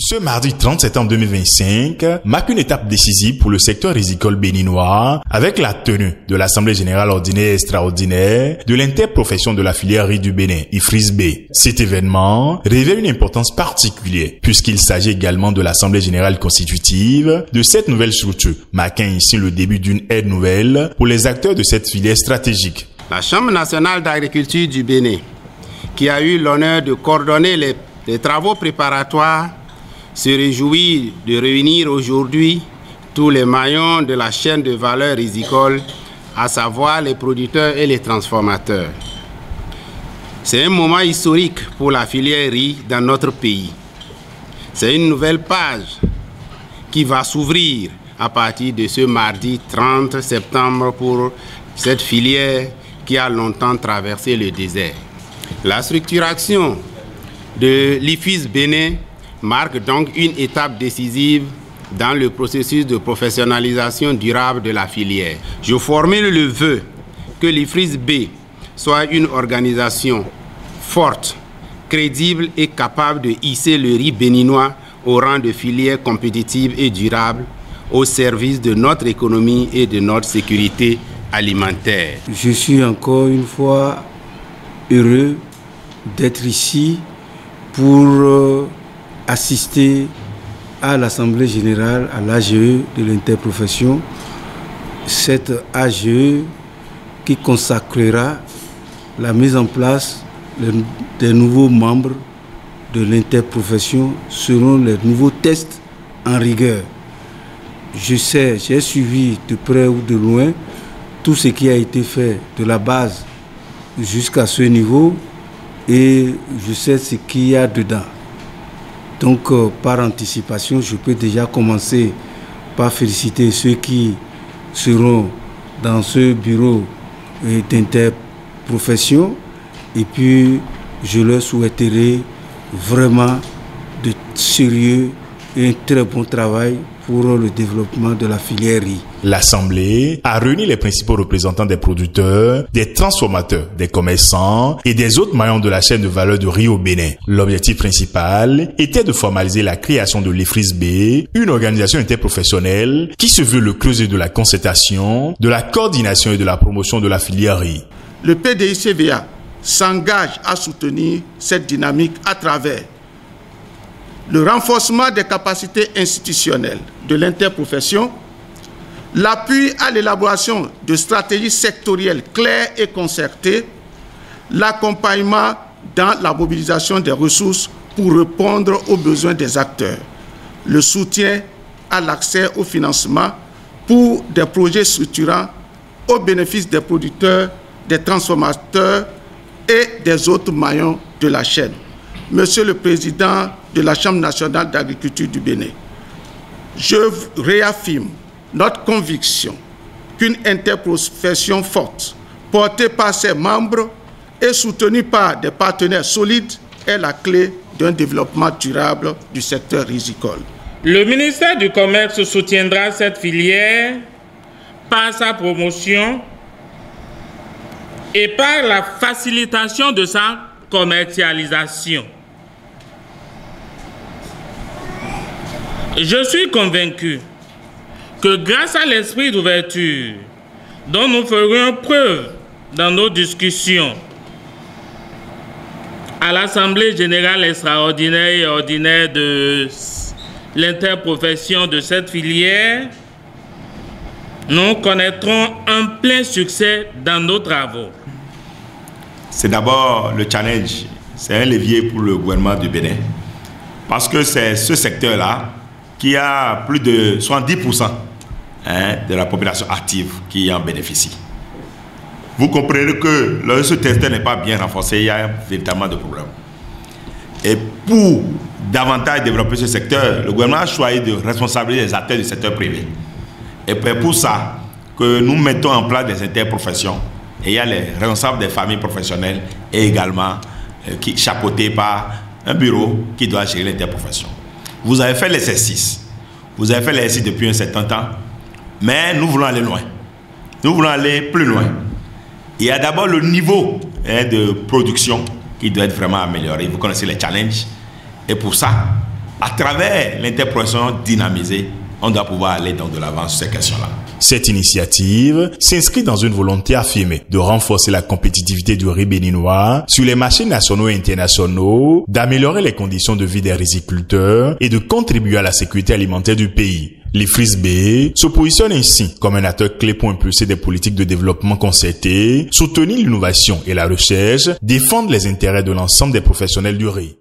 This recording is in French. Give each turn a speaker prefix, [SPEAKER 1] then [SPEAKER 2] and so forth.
[SPEAKER 1] Ce mardi 30 septembre 2025 marque une étape décisive pour le secteur rizicole béninois avec la tenue de l'Assemblée générale ordinaire et extraordinaire de l'interprofession de la filière riz du Bénin, IFRISB. Cet événement revêt une importance particulière puisqu'il s'agit également de l'Assemblée générale constitutive de cette nouvelle structure, marquant ici le début d'une ère nouvelle pour les acteurs de cette filière stratégique.
[SPEAKER 2] La Chambre nationale d'agriculture du Bénin, qui a eu l'honneur de coordonner les travaux préparatoires, se réjouit de réunir aujourd'hui tous les maillons de la chaîne de valeur rizicole, à savoir les producteurs et les transformateurs. C'est un moment historique pour la filière riz dans notre pays. C'est une nouvelle page qui va s'ouvrir à partir de ce mardi 30 septembre pour cette filière qui a longtemps traversé le désert. La structuration de l'IFIS Bénin marque donc une étape décisive dans le processus de professionnalisation durable de la filière. Je formule le vœu que l'IFRIS-B soit une organisation forte, crédible et capable de hisser le riz béninois au rang de filière compétitive et durable au service de notre économie et de notre sécurité alimentaire.
[SPEAKER 3] Je suis encore une fois heureux d'être ici pour assister à l'Assemblée générale, à l'AGE de l'interprofession. Cette AGE qui consacrera la mise en place des nouveaux membres de l'interprofession selon les nouveaux tests en rigueur. Je sais, j'ai suivi de près ou de loin tout ce qui a été fait de la base jusqu'à ce niveau et je sais ce qu'il y a dedans. Donc, par anticipation, je peux déjà commencer par féliciter ceux qui seront dans ce bureau d'interprofession et puis je leur souhaiterai vraiment de sérieux et un très bon travail pour le développement de la filière riz.
[SPEAKER 1] L'Assemblée a réuni les principaux représentants des producteurs, des transformateurs, des commerçants et des autres maillons de la chaîne de valeur du riz au Bénin. L'objectif principal était de formaliser la création de l'IFRIS-B, une organisation interprofessionnelle qui se veut le creuset de la concertation, de la coordination et de la promotion de la filière riz.
[SPEAKER 4] Le PDICVA s'engage à soutenir cette dynamique à travers le renforcement des capacités institutionnelles de l'interprofession, l'appui à l'élaboration de stratégies sectorielles claires et concertées, l'accompagnement dans la mobilisation des ressources pour répondre aux besoins des acteurs, le soutien à l'accès au financement pour des projets structurants au bénéfice des producteurs, des transformateurs et des autres maillons de la chaîne. Monsieur le Président de la Chambre nationale d'agriculture du Bénin, je réaffirme notre conviction qu'une interprofession forte, portée par ses membres et soutenue par des partenaires solides, est la clé d'un développement durable du secteur rizicole.
[SPEAKER 5] Le ministère du Commerce soutiendra cette filière par sa promotion et par la facilitation de sa commercialisation. Je suis convaincu que grâce à l'esprit d'ouverture dont nous ferions preuve dans nos discussions à l'Assemblée générale extraordinaire et ordinaire de l'interprofession de cette filière, nous connaîtrons un plein succès dans nos travaux.
[SPEAKER 6] C'est d'abord le challenge, c'est un levier pour le gouvernement du Bénin, parce que c'est ce secteur-là qui a plus de 70% de la population active qui en bénéficie. Vous comprenez que lorsque ce secteur n'est pas bien renforcé, il y a véritablement de problèmes. Et pour davantage développer ce secteur, le gouvernement a choisi de responsabiliser les acteurs du secteur privé. Et pour ça, que nous mettons en place des interprofessions. Et il y a les responsables des familles professionnelles et également chapeautés par un bureau qui doit gérer l'interprofession. Vous avez fait l'exercice. Vous avez fait l'exercice depuis un certain temps. Mais nous voulons aller loin. Nous voulons aller plus loin. Il y a d'abord le niveau de production qui doit être vraiment amélioré. Vous connaissez les challenges. Et pour ça, À travers l'interprofession dynamisée, on doit pouvoir aller donc de l'avant sur ces questions-là.
[SPEAKER 1] Cette initiative s'inscrit dans une volonté affirmée de renforcer la compétitivité du riz béninois sur les marchés nationaux et internationaux, d'améliorer les conditions de vie des riziculteurs et de contribuer à la sécurité alimentaire du pays. L'IFRISB se positionne ainsi comme un acteur clé pour impulser des politiques de développement concertées, soutenir l'innovation et la recherche, défendre les intérêts de l'ensemble des professionnels du riz.